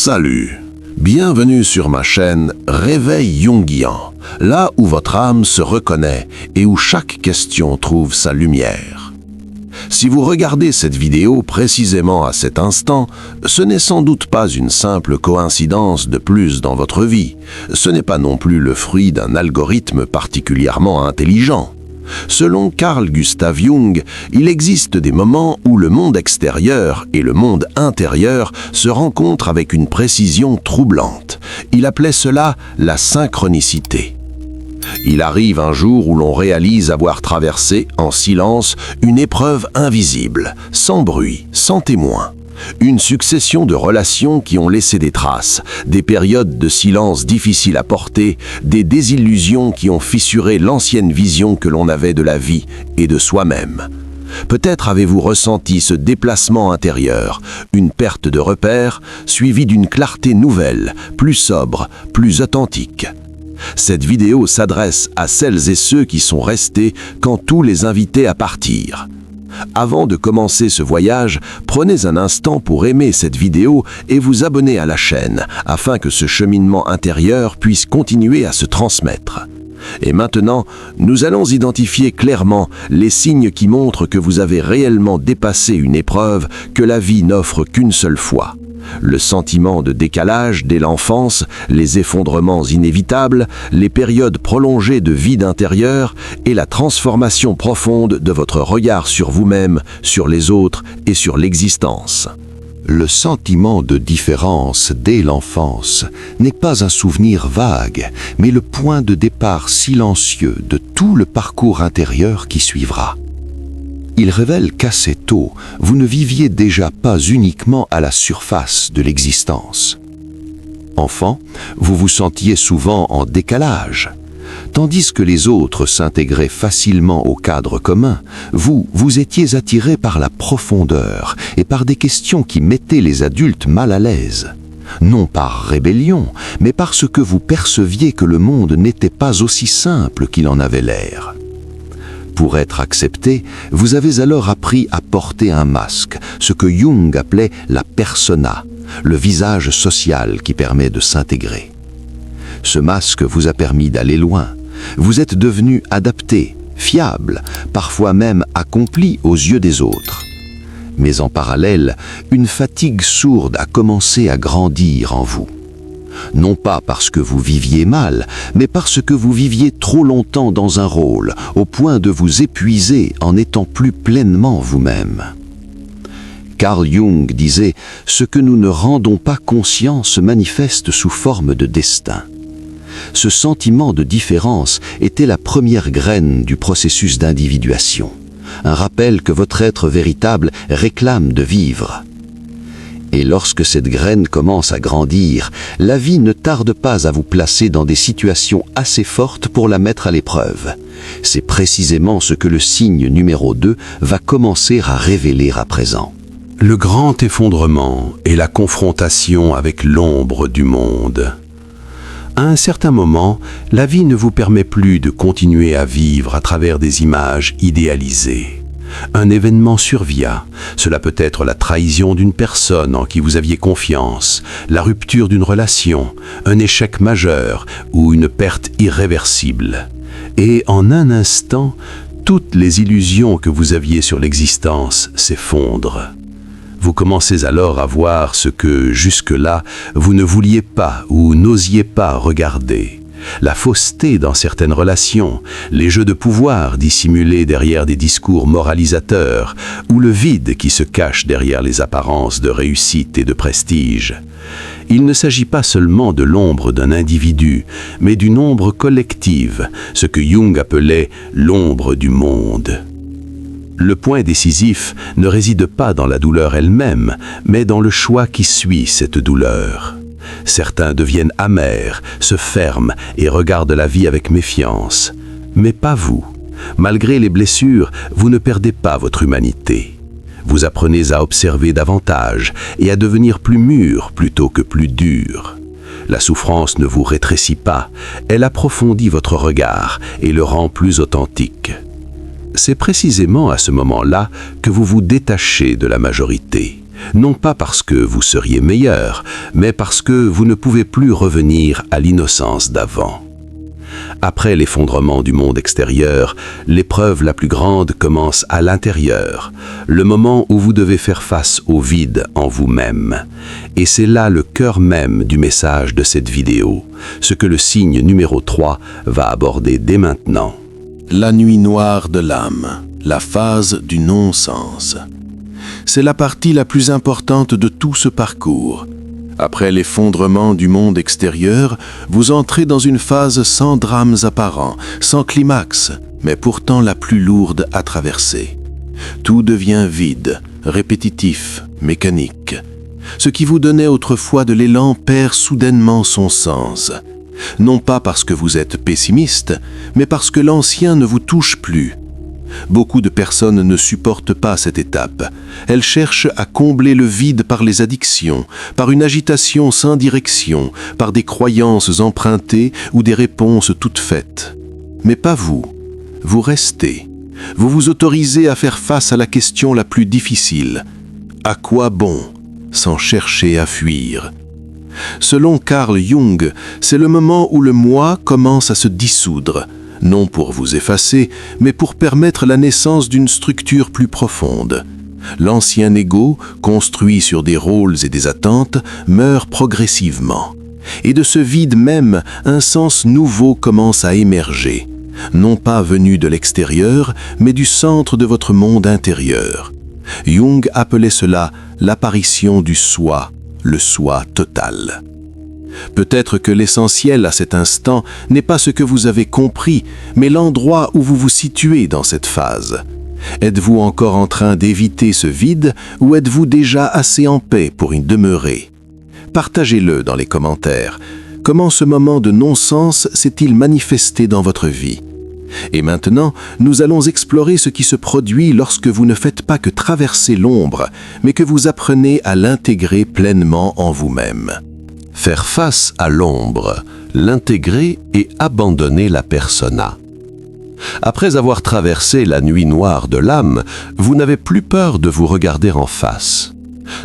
Salut, bienvenue sur ma chaîne Réveil Jungien, là où votre âme se reconnaît et où chaque question trouve sa lumière. Si vous regardez cette vidéo précisément à cet instant, ce n'est sans doute pas une simple coïncidence de plus dans votre vie. Ce n'est pas non plus le fruit d'un algorithme particulièrement intelligent. Selon Carl Gustav Jung, il existe des moments où le monde extérieur et le monde intérieur se rencontrent avec une précision troublante. Il appelait cela la synchronicité. Il arrive un jour où l'on réalise avoir traversé, en silence, une épreuve invisible, sans bruit, sans témoin. Une succession de relations qui ont laissé des traces, des périodes de silence difficiles à porter, des désillusions qui ont fissuré l'ancienne vision que l'on avait de la vie et de soi-même. Peut-être avez-vous ressenti ce déplacement intérieur, une perte de repères, suivie d'une clarté nouvelle, plus sobre, plus authentique. Cette vidéo s'adresse à celles et ceux qui sont restés quand tout les invitait à partir. Avant de commencer ce voyage, prenez un instant pour aimer cette vidéo et vous abonner à la chaîne, afin que ce cheminement intérieur puisse continuer à se transmettre. Et maintenant, nous allons identifier clairement les signes qui montrent que vous avez réellement dépassé une épreuve que la vie n'offre qu'une seule fois. Le sentiment de décalage dès l'enfance, les effondrements inévitables, les périodes prolongées de vide intérieur et la transformation profonde de votre regard sur vous-même, sur les autres et sur l'existence. Le sentiment de différence dès l'enfance n'est pas un souvenir vague, mais le point de départ silencieux de tout le parcours intérieur qui suivra. Il révèle qu'assez tôt, vous ne viviez déjà pas uniquement à la surface de l'existence. Enfant, vous vous sentiez souvent en décalage. Tandis que les autres s'intégraient facilement au cadre commun, vous étiez attiré par la profondeur et par des questions qui mettaient les adultes mal à l'aise. Non par rébellion, mais parce que vous perceviez que le monde n'était pas aussi simple qu'il en avait l'air. Pour être accepté, vous avez alors appris à porter un masque, ce que Jung appelait la persona, le visage social qui permet de s'intégrer. Ce masque vous a permis d'aller loin. Vous êtes devenu adapté, fiable, parfois même accompli aux yeux des autres. Mais en parallèle, une fatigue sourde a commencé à grandir en vous. Non pas parce que vous viviez mal, mais parce que vous viviez trop longtemps dans un rôle, au point de vous épuiser en n'étant plus pleinement vous-même. Carl Jung disait « Ce que nous ne rendons pas conscient se manifeste sous forme de destin ». Ce sentiment de différence était la première graine du processus d'individuation, un rappel que votre être véritable réclame de vivre. Et lorsque cette graine commence à grandir, la vie ne tarde pas à vous placer dans des situations assez fortes pour la mettre à l'épreuve. C'est précisément ce que le signe numéro 2 va commencer à révéler à présent. Le grand effondrement et la confrontation avec l'ombre du monde. À un certain moment, la vie ne vous permet plus de continuer à vivre à travers des images idéalisées. Un événement survient. Cela peut être la trahison d'une personne en qui vous aviez confiance, la rupture d'une relation, un échec majeur ou une perte irréversible. Et en un instant, toutes les illusions que vous aviez sur l'existence s'effondrent. Vous commencez alors à voir ce que, jusque-là, vous ne vouliez pas ou n'osiez pas regarder. La fausseté dans certaines relations, les jeux de pouvoir dissimulés derrière des discours moralisateurs, ou le vide qui se cache derrière les apparences de réussite et de prestige. Il ne s'agit pas seulement de l'ombre d'un individu, mais d'une ombre collective, ce que Jung appelait l'ombre du monde. Le point décisif ne réside pas dans la douleur elle-même, mais dans le choix qui suit cette douleur. Certains deviennent amers, se ferment et regardent la vie avec méfiance. Mais pas vous. Malgré les blessures, vous ne perdez pas votre humanité. Vous apprenez à observer davantage et à devenir plus mûr plutôt que plus dur. La souffrance ne vous rétrécit pas, elle approfondit votre regard et le rend plus authentique. C'est précisément à ce moment-là que vous vous détachez de la majorité. Non pas parce que vous seriez meilleur, mais parce que vous ne pouvez plus revenir à l'innocence d'avant. Après l'effondrement du monde extérieur, l'épreuve la plus grande commence à l'intérieur, le moment où vous devez faire face au vide en vous-même. Et c'est là le cœur même du message de cette vidéo, ce que le signe numéro 3 va aborder dès maintenant. La nuit noire de l'âme, la phase du non-sens. C'est la partie la plus importante de tout ce parcours. Après l'effondrement du monde extérieur, vous entrez dans une phase sans drames apparents, sans climax, mais pourtant la plus lourde à traverser. Tout devient vide, répétitif, mécanique. Ce qui vous donnait autrefois de l'élan perd soudainement son sens. Non pas parce que vous êtes pessimiste, mais parce que l'ancien ne vous touche plus. Beaucoup de personnes ne supportent pas cette étape. Elles cherchent à combler le vide par les addictions, par une agitation sans direction, par des croyances empruntées ou des réponses toutes faites. Mais pas vous. Vous restez. Vous vous autorisez à faire face à la question la plus difficile. À quoi bon, sans chercher à fuir? Selon Carl Jung, c'est le moment où le moi commence à se dissoudre, non pour vous effacer, mais pour permettre la naissance d'une structure plus profonde. L'ancien ego, construit sur des rôles et des attentes, meurt progressivement. Et de ce vide même, un sens nouveau commence à émerger, non pas venu de l'extérieur, mais du centre de votre monde intérieur. Jung appelait cela l'apparition du soi, le soi total. Peut-être que l'essentiel à cet instant n'est pas ce que vous avez compris, mais l'endroit où vous vous situez dans cette phase. Êtes-vous encore en train d'éviter ce vide ou êtes-vous déjà assez en paix pour y demeurer? Partagez-le dans les commentaires. Comment ce moment de non-sens s'est-il manifesté dans votre vie? Et maintenant, nous allons explorer ce qui se produit lorsque vous ne faites pas que traverser l'ombre, mais que vous apprenez à l'intégrer pleinement en vous-même. Faire face à l'ombre, l'intégrer et abandonner la persona. Après avoir traversé la nuit noire de l'âme, vous n'avez plus peur de vous regarder en face.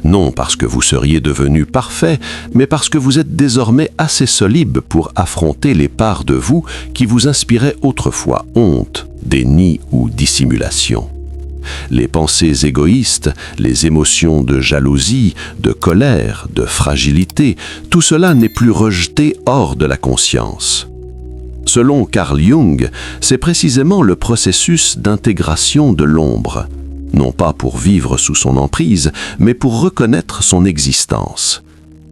Non parce que vous seriez devenu parfait, mais parce que vous êtes désormais assez solide pour affronter les parts de vous qui vous inspiraient autrefois honte, déni ou dissimulation. Les pensées égoïstes, les émotions de jalousie, de colère, de fragilité, tout cela n'est plus rejeté hors de la conscience. Selon Carl Jung, c'est précisément le processus d'intégration de l'ombre, non pas pour vivre sous son emprise, mais pour reconnaître son existence.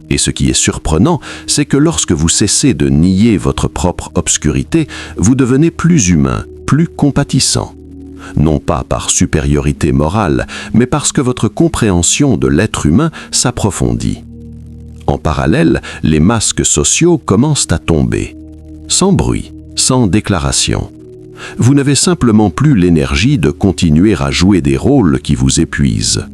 Et ce qui est surprenant, c'est que lorsque vous cessez de nier votre propre obscurité, vous devenez plus humain, plus compatissant. Non pas par supériorité morale, mais parce que votre compréhension de l'être humain s'approfondit. En parallèle, les masques sociaux commencent à tomber. Sans bruit, sans déclaration. Vous n'avez simplement plus l'énergie de continuer à jouer des rôles qui vous épuisent.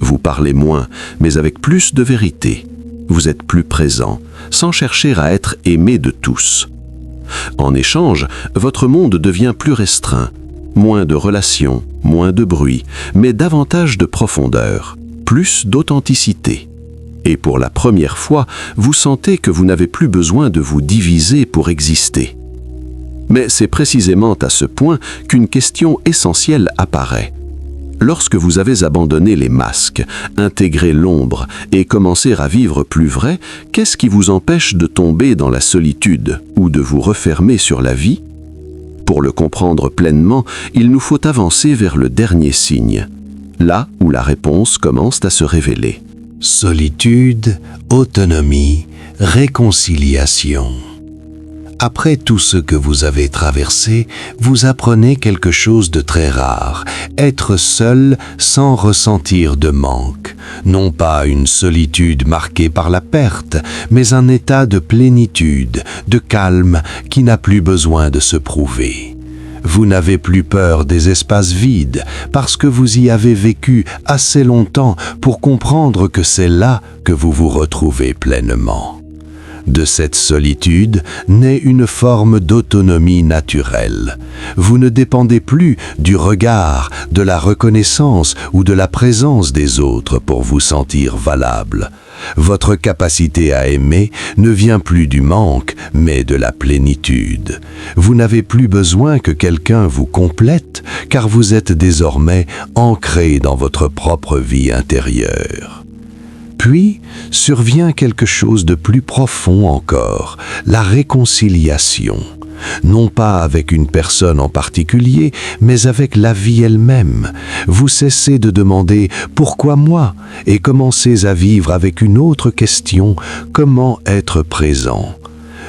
Vous parlez moins, mais avec plus de vérité. Vous êtes plus présent, sans chercher à être aimé de tous. En échange, votre monde devient plus restreint. Moins de relations, moins de bruit, mais davantage de profondeur, plus d'authenticité. Et pour la première fois, vous sentez que vous n'avez plus besoin de vous diviser pour exister. Mais c'est précisément à ce point qu'une question essentielle apparaît. Lorsque vous avez abandonné les masques, intégré l'ombre et commencé à vivre plus vrai, qu'est-ce qui vous empêche de tomber dans la solitude ou de vous refermer sur la vie? Pour le comprendre pleinement, il nous faut avancer vers le dernier signe, là où la réponse commence à se révéler. Solitude, autonomie, réconciliation. Après tout ce que vous avez traversé, vous apprenez quelque chose de très rare, être seul sans ressentir de manque. Non pas une solitude marquée par la perte, mais un état de plénitude, de calme qui n'a plus besoin de se prouver. Vous n'avez plus peur des espaces vides parce que vous y avez vécu assez longtemps pour comprendre que c'est là que vous vous retrouvez pleinement. De cette solitude naît une forme d'autonomie naturelle. Vous ne dépendez plus du regard, de la reconnaissance ou de la présence des autres pour vous sentir valable. Votre capacité à aimer ne vient plus du manque, mais de la plénitude. Vous n'avez plus besoin que quelqu'un vous complète, car vous êtes désormais ancré dans votre propre vie intérieure. Puis survient quelque chose de plus profond encore, la réconciliation. Non pas avec une personne en particulier, mais avec la vie elle-même. Vous cessez de demander « Pourquoi moi ?» et commencez à vivre avec une autre question « Comment être présent ?»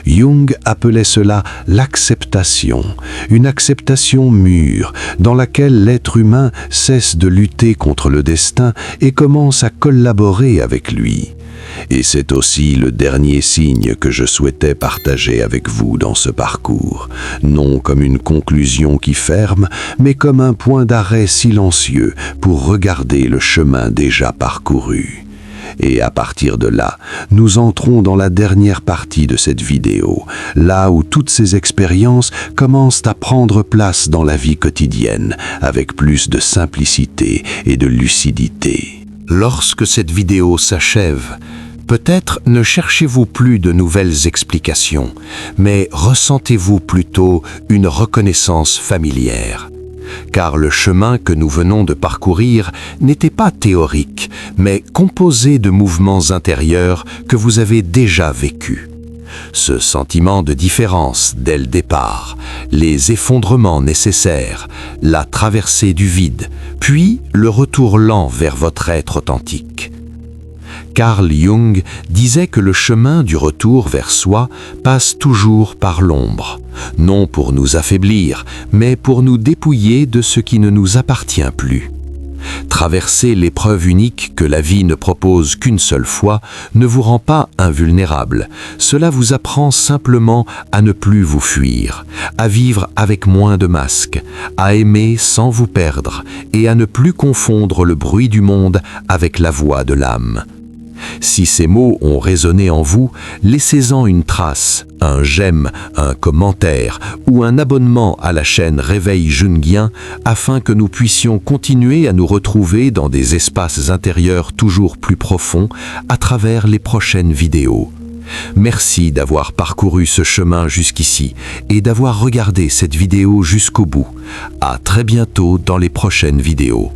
Jung appelait cela l'acceptation, une acceptation mûre, dans laquelle l'être humain cesse de lutter contre le destin et commence à collaborer avec lui. Et c'est aussi le dernier signe que je souhaitais partager avec vous dans ce parcours, non comme une conclusion qui ferme, mais comme un point d'arrêt silencieux pour regarder le chemin déjà parcouru. Et à partir de là, nous entrons dans la dernière partie de cette vidéo, là où toutes ces expériences commencent à prendre place dans la vie quotidienne, avec plus de simplicité et de lucidité. Lorsque cette vidéo s'achève, peut-être ne cherchez-vous plus de nouvelles explications, mais ressentez-vous plutôt une reconnaissance familière. Car le chemin que nous venons de parcourir n'était pas théorique, mais composé de mouvements intérieurs que vous avez déjà vécus. Ce sentiment de différence dès le départ, les effondrements nécessaires, la traversée du vide, puis le retour lent vers votre être authentique. Carl Jung disait que le chemin du retour vers soi passe toujours par l'ombre, non pour nous affaiblir, mais pour nous dépouiller de ce qui ne nous appartient plus. Traverser l'épreuve unique que la vie ne propose qu'une seule fois ne vous rend pas invulnérable. Cela vous apprend simplement à ne plus vous fuir, à vivre avec moins de masques, à aimer sans vous perdre et à ne plus confondre le bruit du monde avec la voix de l'âme. Si ces mots ont résonné en vous, laissez-en une trace, un j'aime, un commentaire ou un abonnement à la chaîne Réveil Jungien afin que nous puissions continuer à nous retrouver dans des espaces intérieurs toujours plus profonds à travers les prochaines vidéos. Merci d'avoir parcouru ce chemin jusqu'ici et d'avoir regardé cette vidéo jusqu'au bout. À très bientôt dans les prochaines vidéos.